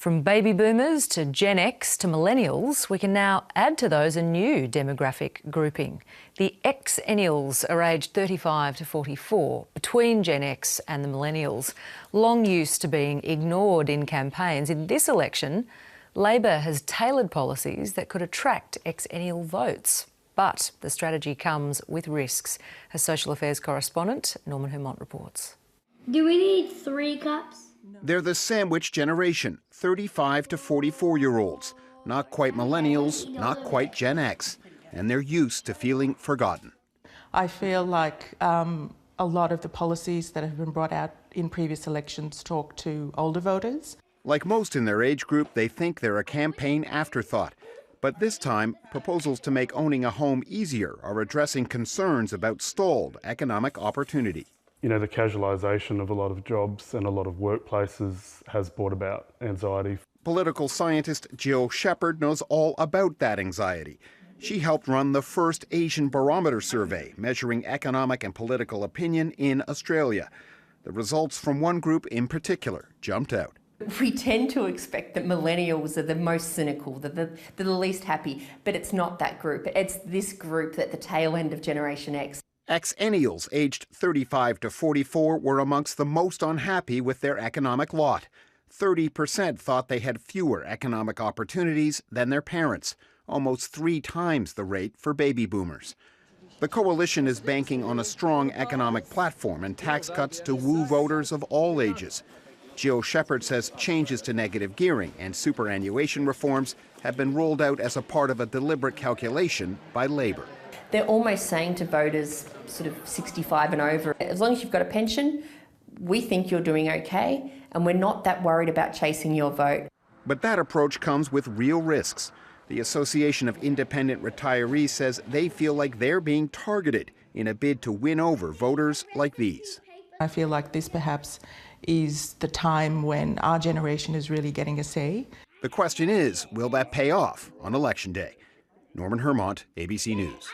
From baby boomers to Gen X to millennials, we can now add to those a new demographic grouping. The Xennials are aged 35 to 44, between Gen X and the millennials, long used to being ignored in campaigns. In this election, Labor has tailored policies that could attract Xennial votes. But the strategy comes with risks. As social affairs correspondent Norman Hermont reports. Do we need 3 cups? They're the sandwich generation, 35 to 44-year-olds. Not quite millennials, not quite Gen X. And they're used to feeling forgotten. I feel like a lot of the policies that have been brought out in previous elections talk to older voters. Like most in their age group, they think they're a campaign afterthought. But this time, proposals to make owning a home easier are addressing concerns about stalled economic opportunity. You know, the casualisation of a lot of jobs and a lot of workplaces has brought about anxiety. Political scientist Jill Shepherd knows all about that anxiety. She helped run the first Asian barometer survey measuring economic and political opinion in Australia. The results from one group in particular jumped out. We tend to expect that millennials are the most cynical, they're the least happy, but it's not that group. It's this group at the tail end of Generation X. Xennials aged 35 to 44 were amongst the most unhappy with their economic lot. 30% thought they had fewer economic opportunities than their parents, almost 3 times the rate for baby boomers. The coalition is banking on a strong economic platform and tax cuts to woo voters of all ages. Jill Shepherd says changes to negative gearing and superannuation reforms have been rolled out as a part of a deliberate calculation by Labor. They're almost saying to voters sort of 65 and over, as long as you've got a pension, we think you're doing okay, and we're not that worried about chasing your vote. But that approach comes with real risks. The Association of Independent Retirees says they feel like they're being targeted in a bid to win over voters like these. I feel like this perhaps is the time when our generation is really getting a say. The question is, will that pay off on Election Day? Norman Hermont, ABC News.